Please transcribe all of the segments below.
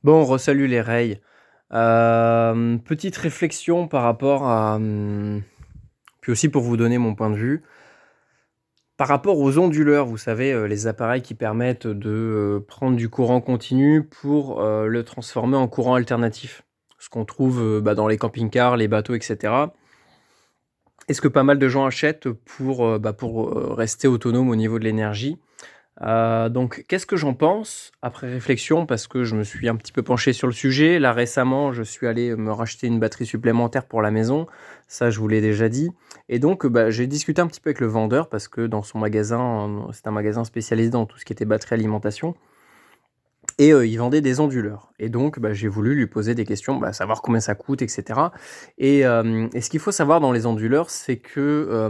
Bon, re-salut les rails. Petite réflexion par rapport à, puis aussi pour vous donner mon point de vue. Par rapport aux onduleurs, vous savez, les appareils qui permettent de, prendre du courant continu pour, le transformer en courant alternatif. Ce qu'on trouve, dans les camping-cars, les bateaux et cetera. Et ce que pas mal de gens achètent pour rester autonome au niveau de l'énergie. Donc qu'est-ce que j'en pense? Après réflexion, parce que je me suis un petit peu penché sur le sujet. Là, récemment, je suis allé me racheter une batterie supplémentaire pour la maison. Ça, je vous l'ai déjà dit. Et donc, j'ai discuté un petit peu avec le vendeur parce que dans son magasin, c'est un magasin spécialisé dans tout ce qui était batterie alimentation et il vendait des onduleurs et donc, j'ai voulu lui poser des questions, savoir combien ça coûte et cetera et ce qu'il faut savoir dans les onduleurs, c'est que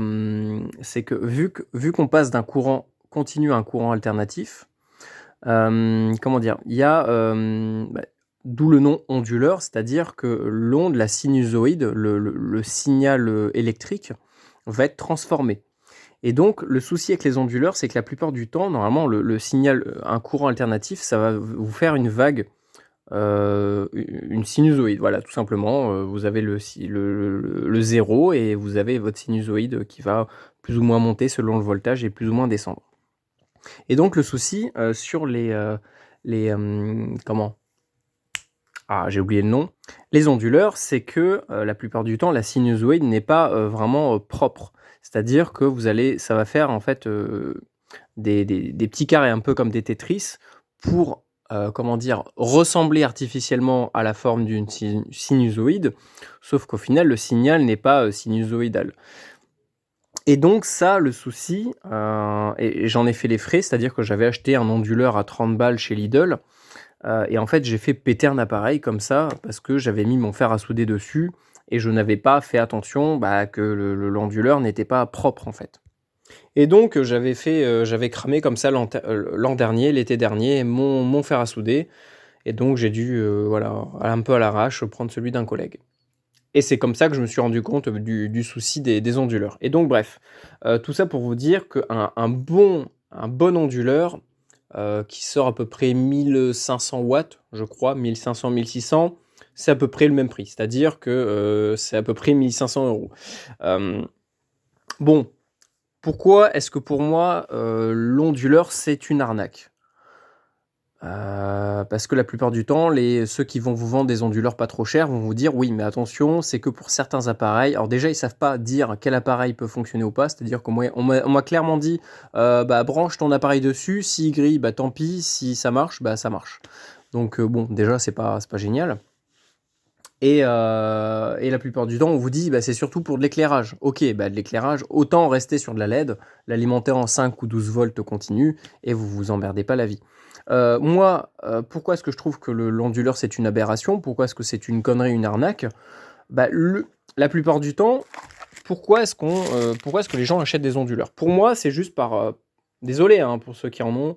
vu qu'on passe d'un courant continu à un courant alternatif, comment dire? Il y a, d'où le nom onduleur, c'est-à-dire que l'onde, la sinusoïde, le signal, électrique va être transformé et donc le souci avec les onduleurs, c'est que la plupart du temps, normalement, le signal, un courant alternatif, ça va vous faire une vague, une sinusoïde, voilà, tout simplement, vous avez le 0 et vous avez votre sinusoïde qui va plus ou moins monter selon le voltage et plus ou moins descendre. Et donc le souci, sur comment? Ah, j'ai oublié le nom. Les onduleurs, c'est que, la plupart du temps, la sinusoïde n'est pas, vraiment, propre. C'est-à-dire que ça va faire en fait, des petits carrés un peu comme des Tetris pour, comment dire? Ressembler artificiellement à la forme d'une sinusoïde, sauf qu'au final, le signal n'est pas, sinusoïdal. Et donc ça, le souci, et j'en ai fait les frais, c'est-à-dire que j'avais acheté un onduleur à 30 balles chez Lidl, et en fait, j'ai fait péter un appareil comme ça parce que j'avais mis mon fer à souder dessus et je n'avais pas fait attention, que l'onduleur n'était pas propre, en fait. Et donc, j'avais cramé comme ça l'an dernier, l'été dernier, mon fer à souder et donc j'ai dû, voilà, un peu à l'arrache, prendre celui d'un collègue. Et c'est comme ça que je me suis rendu compte du souci des onduleurs. Et donc bref, tout ça pour vous dire qu'un bon onduleur, qui sort à peu près 1500 watts, je crois, 1500-1600, c'est à peu près le même prix. C'est-à-dire que, c'est à peu près 1500 €. Bon, pourquoi est-ce que pour moi, l'onduleur, c'est une arnaque? Parce que la plupart du temps, ceux qui vont vous vendre des onduleurs pas trop chers vont vous dire: «Oui, mais attention, c'est que pour certains appareils». Alors déjà, ils savent pas dire quel appareil peut fonctionner ou pas. C'est-à-dire que moi, on m'a clairement dit: Branche ton appareil dessus, s'il grille, tant pis, si ça marche, ça marche». Donc bon, déjà, c'est pas génial et la plupart du temps, on vous dit: «C'est surtout pour de l'éclairage». OK, de l'éclairage, autant rester sur de la LED, l'alimenter en 5 ou 12 volts continu et vous vous emmerdez pas la vie. Moi, pourquoi est-ce que je trouve que l'onduleur, c'est une aberration? Pourquoi est-ce que c'est une connerie, une arnaque? Bah, la plupart du temps, pourquoi est-ce que les gens achètent des onduleurs? Pour moi, c'est juste par, désolé, hein, pour ceux qui en ont,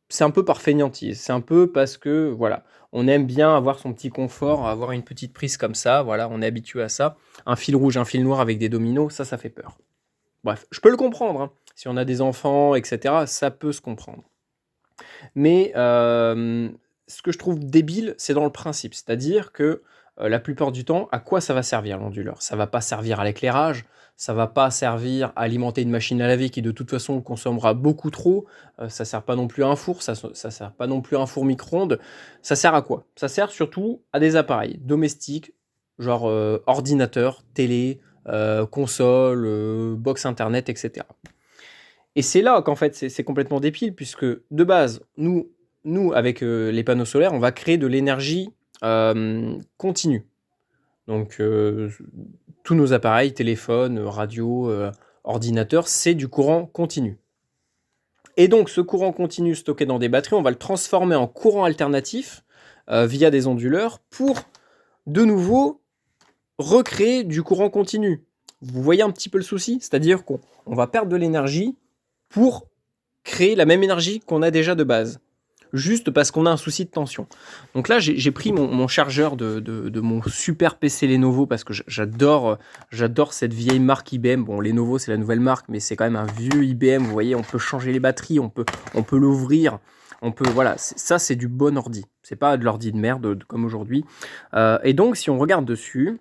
c'est un peu par fainéantise. C'est un peu parce que, voilà, on aime bien avoir son petit confort, avoir une petite prise comme ça, voilà, on est habitué à ça. Un fil rouge, un fil noir avec des dominos, ça fait peur. Bref, je peux le comprendre, hein. Si on a des enfants et cetera, ça peut se comprendre. Mais ce que je trouve débile, c'est dans le principe. C'est-à-dire que, la plupart du temps, à quoi ça va servir l'onduleur? Ça va pas servir à l'éclairage, ça va pas servir à alimenter une machine à laver qui de toute façon consommera beaucoup trop, ça sert pas non plus à un four, ça sert pas non plus à un four micro-ondes. Ça sert à quoi? Ça sert surtout à des appareils domestiques, genre, ordinateur, télé, console, box internet et cetera. Et c'est là qu'en fait, c'est complètement débile puisque de base, nous avec, les panneaux solaires, on va créer de l'énergie, continue. Donc, tous nos appareils, téléphones, radio, ordinateurs, c'est du courant continu. Et donc ce courant continu stocké dans des batteries, on va le transformer en courant alternatif, via des onduleurs pour, de nouveau, recréer du courant continu. Vous voyez un petit peu le souci? C'est-à-dire qu'on va perdre de l'énergie pour créer la même énergie qu'on a déjà de base, juste parce qu'on a un souci de tension. Donc là, j'ai pris mon chargeur de mon super PC Lenovo parce que j'adore cette vieille marque IBM. Bon, Lenovo, c'est la nouvelle marque, mais c'est quand même un vieux IBM. Vous voyez, on peut changer les batteries, on peut l'ouvrir. Voilà, ça c'est du bon ordi. C'est pas de l'ordi de merde comme aujourd'hui. Et donc, si on regarde dessus,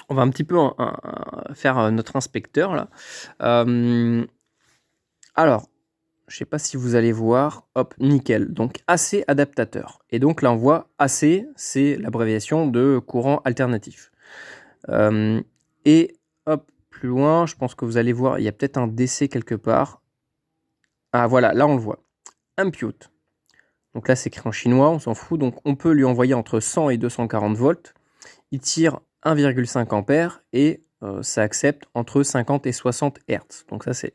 on va un petit peu faire notre inspecteur là. Alors, je sais pas si vous allez voir, hop, nickel. Donc AC adaptateur. Et donc là, on voit AC, c'est l'abréviation de courant alternatif. Et hop, plus loin, je pense que vous allez voir, il y a peut-être un DC quelque part. Ah voilà, là on le voit. Impute. Donc là, c'est écrit en chinois, on s'en fout. Donc on peut lui envoyer entre 100 et 240 volts. Il tire 1,5 ampères et ça accepte entre 50 et 60 Hz. Donc ça, c'est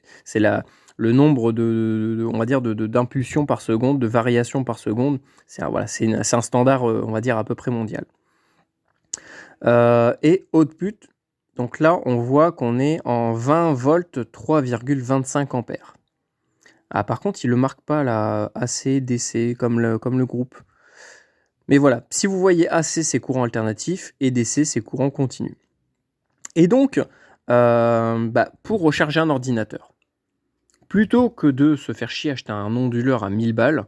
le nombre on va dire, d'impulsions par seconde, de variations par seconde. C'est un standard, on va dire, à peu près mondial. Et output, donc là, on voit qu'on est en 20 volts, 3,25 ampères. Ah, par contre, il ne le marque pas là, AC, DC, comme le groupe. Mais voilà, si vous voyez AC, c'est courant alternatif, et DC, c'est courant continu. Et donc, pour recharger un ordinateur, plutôt que de se faire chier acheter un onduleur à 1000 balles,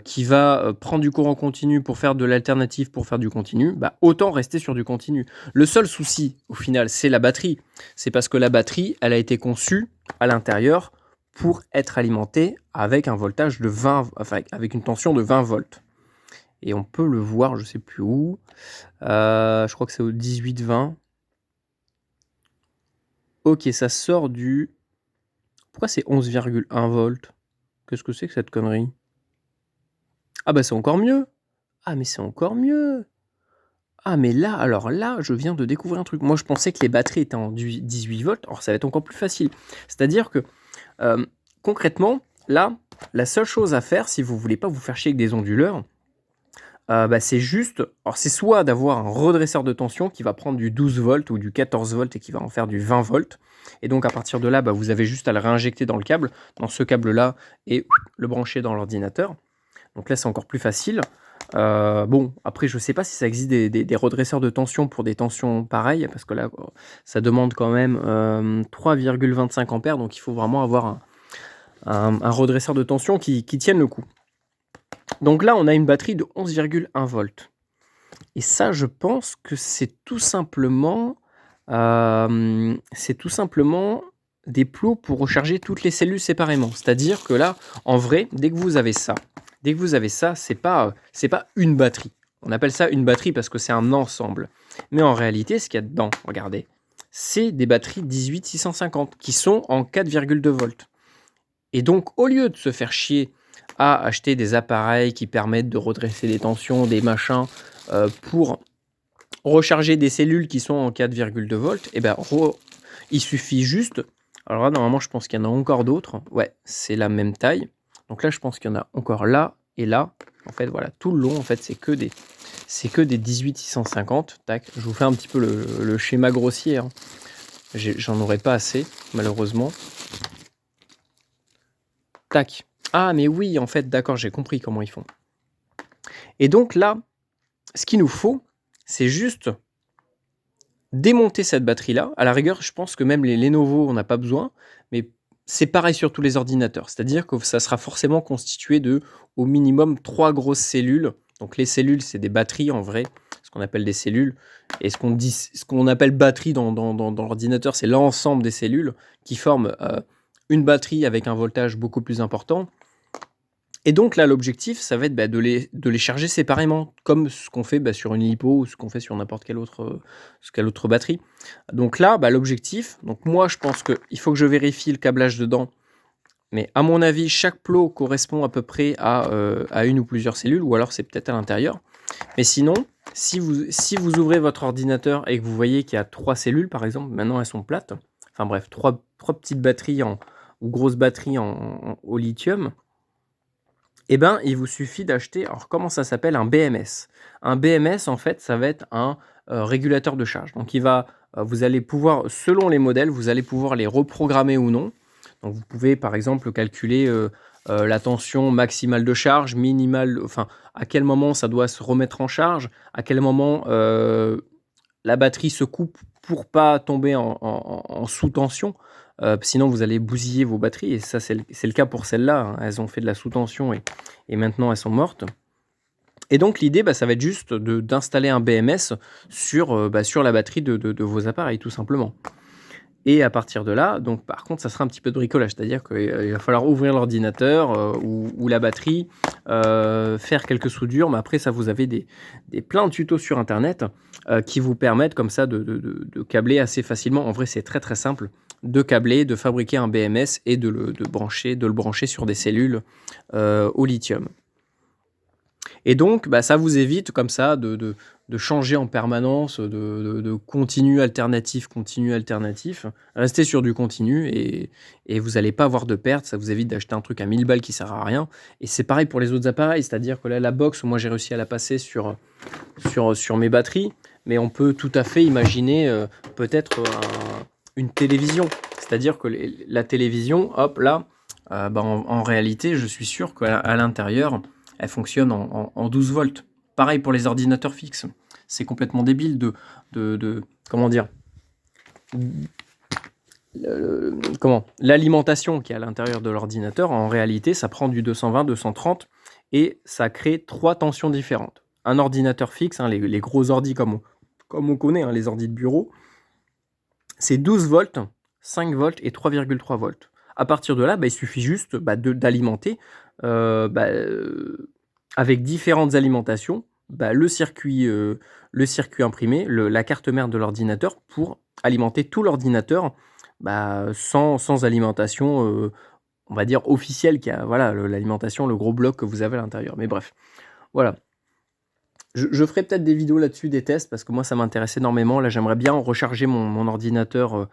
qui va prendre du courant continu pour faire de l'alternative pour faire du continu, autant rester sur du continu. Le seul souci, au final, c'est la batterie. C'est parce que la batterie, elle a été conçue à l'intérieur pour être alimentée avec un voltage de 20, enfin avec une tension de 20 volts. Et on peut le voir, je sais plus où. Je crois que c'est au 18-20. Ok, ça sort du... Pourquoi c'est 11,1 volts? Qu'est-ce que c'est que cette connerie? Ah bah c'est encore mieux. Ah mais c'est encore mieux. Ah mais là, alors là, je viens de découvrir un truc. Moi je pensais que les batteries étaient en 18 volts. Alors ça va être encore plus facile. C'est-à-dire que concrètement, là, la seule chose à faire, si vous voulez pas vous faire chier avec des onduleurs, c'est juste, alors c'est soit d'avoir un redresseur de tension qui va prendre du 12 volts ou du 14 volts et qui va en faire du 20 volts. Et donc à partir de là, vous avez juste à le réinjecter dans le câble, dans ce câble-là, et le brancher dans l'ordinateur. Donc là, c'est encore plus facile. Bon, après, je sais pas si ça existe des redresseurs de tension pour des tensions pareilles, parce que là, ça demande quand même 3,25 ampères, donc il faut vraiment avoir un redresseur de tension qui tienne le coup. Donc là, on a une batterie de 11,1 volts. Et ça, je pense que c'est tout simplement des plots pour recharger toutes les cellules séparément. C'est-à-dire que là, en vrai, dès que vous avez ça, c'est pas une batterie. On appelle ça une batterie parce que c'est un ensemble. Mais en réalité, ce qu'il y a dedans, regardez, c'est des batteries 18650 qui sont en 4,2 volts. Et donc, au lieu de se faire chier à acheter des appareils qui permettent de redresser les tensions, des machins, pour recharger des cellules qui sont en 4,2 volts, il suffit juste... Alors là, normalement, je pense qu'il y en a encore d'autres. Ouais, c'est la même taille. Donc là, je pense qu'il y en a encore là et là. En fait, voilà, tout le long, en fait, c'est que des 18650. Tac, je vous fais un petit peu le schéma grossier. Hein. J'en aurais pas assez, malheureusement. Tac. Ah, mais oui, en fait, d'accord, j'ai compris comment ils font. Et donc là, ce qu'il nous faut, c'est juste démonter cette batterie-là. À la rigueur, je pense que même les Lenovo, on n'a pas besoin, mais c'est pareil sur tous les ordinateurs. C'est-à-dire que ça sera forcément constitué de, au minimum, 3 grosses cellules. Donc les cellules, c'est des batteries en vrai, ce qu'on appelle des cellules. Et ce qu'on appelle batterie dans l'ordinateur, c'est l'ensemble des cellules qui forment une batterie avec un voltage beaucoup plus important. Et donc là, l'objectif, ça va être de les charger séparément, comme ce qu'on fait sur une lipo ou ce qu'on fait sur n'importe quelle autre batterie. Donc là, l'objectif, donc moi je pense qu'il faut que je vérifie le câblage dedans, mais à mon avis, chaque plot correspond à peu près à une ou plusieurs cellules, ou alors c'est peut-être à l'intérieur. Mais sinon, si vous ouvrez votre ordinateur et que vous voyez qu'il y a 3 cellules, par exemple, maintenant elles sont plates, enfin bref, 3 petites batteries ou grosses batteries au lithium, il vous suffit d'acheter, alors comment ça s'appelle? Un BMS. Un BMS, en fait, ça va être un régulateur de charge. Donc, vous allez pouvoir, selon les modèles, vous allez pouvoir les reprogrammer ou non. Donc, vous pouvez, par exemple, calculer la tension maximale de charge, minimale, enfin, à quel moment ça doit se remettre en charge, à quel moment la batterie se coupe pour pas tomber en sous-tension. sinon vous allez bousiller vos batteries, et ça c'est le cas pour celles-là, hein. Elles ont fait de la sous-tension et maintenant elles sont mortes. Et donc l'idée, ça va être juste d'installer un BMS sur la batterie de vos appareils, tout simplement. Et à partir de là, donc par contre, ça sera un petit peu de bricolage, c'est-à-dire qu'il va falloir ouvrir l'ordinateur ou la batterie, faire quelques soudures, mais après ça, vous avez plein de tutos sur internet qui vous permettent comme ça de câbler assez facilement. En vrai, c'est très très simple de câbler, de fabriquer un BMS et de le brancher sur des cellules au lithium. Et donc, ça vous évite comme ça de changer en permanence, de continu alternatif. Restez sur du continu et vous n'allez pas avoir de perte. Ça vous évite d'acheter un truc à 1000 balles qui sert à rien. Et c'est pareil pour les autres appareils, c'est-à-dire que là, la box, moi j'ai réussi à la passer sur mes batteries, mais on peut tout à fait imaginer peut-être une télévision. C'est-à-dire que la télévision, hop là, en réalité, je suis sûr qu'à l'intérieur, elle fonctionne en 12 volts. Pareil pour les ordinateurs fixes. C'est complètement débile comment dire, l'alimentation qui est à l'intérieur de l'ordinateur, en réalité, ça prend du 220, 230 et ça crée 3 tensions différentes. Un ordinateur fixe, hein, les gros ordis comme on connaît, hein, les ordis de bureau, c'est 12 volts, 5 volts et 3,3 volts. À partir de là, il suffit juste d'alimenter avec différentes alimentations le circuit imprimé, la carte mère de l'ordinateur, pour alimenter tout l'ordinateur sans alimentation, on va dire officielle, qui a l'alimentation, le gros bloc que vous avez à l'intérieur. Mais bref, voilà. Je ferai peut-être des vidéos là-dessus, des tests, parce que moi ça m'intéresse énormément. Là, j'aimerais bien recharger mon ordinateur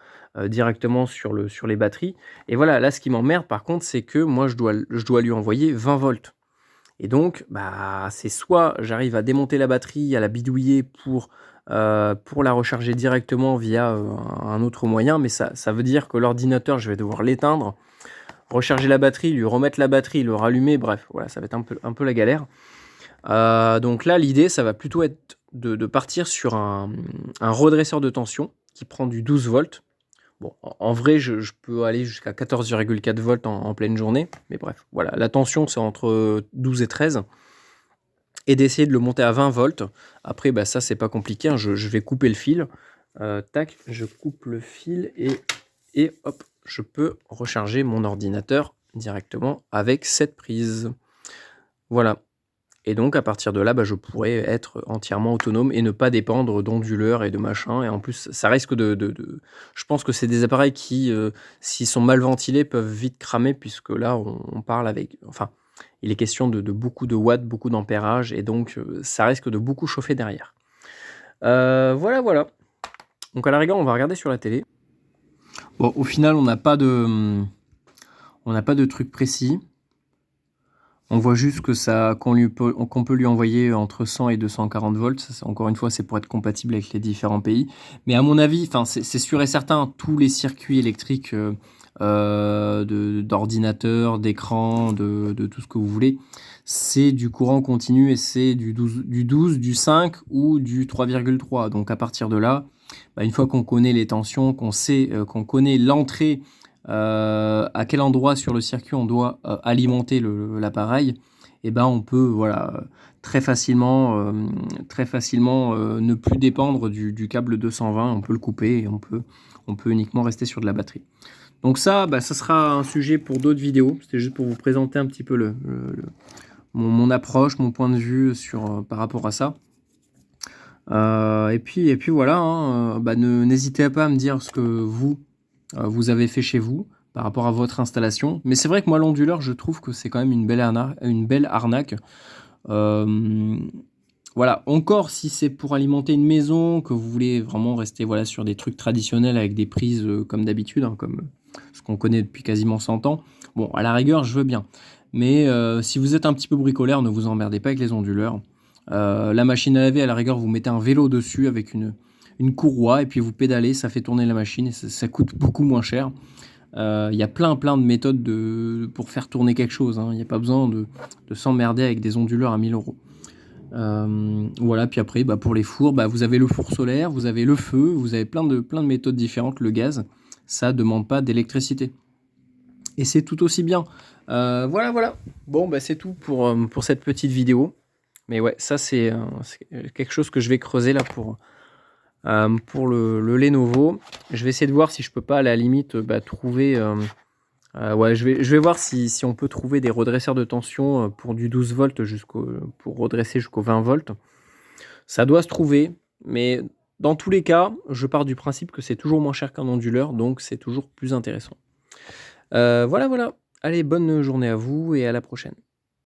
directement sur les batteries. Et voilà, là ce qui m'emmerde par contre, c'est que moi je dois lui envoyer 20 volts. Et donc, c'est soit j'arrive à démonter la batterie, à la bidouiller pour la recharger directement via un autre moyen, mais ça veut dire que l'ordinateur, je vais devoir l'éteindre, recharger la batterie, lui remettre la batterie, le rallumer, bref, voilà, ça va être un peu la galère. Donc là, l'idée, ça va plutôt être de partir sur un redresseur de tension qui prend du 12 volts. Bon, en vrai, je peux aller jusqu'à 14,4 volts en pleine journée, mais bref, voilà, la tension, c'est entre 12 et 13, et d'essayer de le monter à 20 volts. Après, ça, c'est pas compliqué, hein, je vais couper le fil, tac, je coupe le fil, et hop, je peux recharger mon ordinateur directement avec cette prise. Voilà. Et donc, à partir de là, je pourrais être entièrement autonome et ne pas dépendre d'onduleurs et de machins. Et en plus, ça risque je pense que c'est des appareils qui, s'ils sont mal ventilés, peuvent vite cramer, puisque là, on parle avec... Enfin, il est question de beaucoup de watts, beaucoup d'ampérage, et donc, ça risque de beaucoup chauffer derrière. Voilà. Donc, à la rigueur, on va regarder sur la télé. Bon, au final, on n'a pas de truc précis. On voit juste que qu'on peut lui envoyer entre 100 et 240 volts. Ça, encore une fois, c'est pour être compatible avec les différents pays. Mais à mon avis, c'est sûr et certain, tous les circuits électriques d'ordinateur, d'écran, de tout ce que vous voulez, c'est du courant continu et c'est du 12, du 5 ou du 3,3. Donc à partir de là, une fois qu'on connaît les tensions, qu'on sait, qu'on connaît l'entrée, à quel endroit sur le circuit on doit alimenter l'appareil, et on peut très facilement ne plus dépendre du câble 220. On peut le couper et on peut uniquement rester sur de la batterie. Donc ça sera un sujet pour d'autres vidéos. C'était juste pour vous présenter un petit peu mon approche, mon point de vue par rapport à ça. Et puis voilà, hein, n'hésitez pas à me dire ce que vous avez fait chez vous par rapport à votre installation. Mais c'est vrai que moi, l'onduleur, je trouve que c'est quand même une belle arnaque. Voilà, encore si c'est pour alimenter une maison, que vous voulez vraiment rester sur des trucs traditionnels avec des prises comme d'habitude, hein, comme ce qu'on connaît depuis quasiment 100 ans. Bon, à la rigueur, je veux bien. Mais si vous êtes un petit peu bricoleur, ne vous emmerdez pas avec les onduleurs. La machine à laver, à la rigueur, vous mettez un vélo dessus avec une courroie et puis vous pédalez, ça fait tourner la machine et ça coûte beaucoup moins cher. Il y a plein de méthodes pour faire tourner quelque chose, hein. Il n'y a pas besoin de s'emmerder avec des onduleurs à 1000 euros. Voilà, puis après, pour les fours, vous avez le four solaire, vous avez le feu, vous avez plein de méthodes différentes, le gaz. ça demande pas d'électricité. Et c'est tout aussi bien. Voilà. Bon, bah, c'est tout pour cette petite vidéo. Mais ouais, ça c'est quelque chose que je vais creuser là pour le Lenovo. Je vais essayer de voir si je peux pas à la limite trouver... ouais, je vais voir si on peut trouver des redresseurs de tension pour du 12 volts pour redresser jusqu'au 20 volts. Ça doit se trouver, mais dans tous les cas, je pars du principe que c'est toujours moins cher qu'un onduleur, donc c'est toujours plus intéressant. Voilà. Allez, bonne journée à vous et à la prochaine.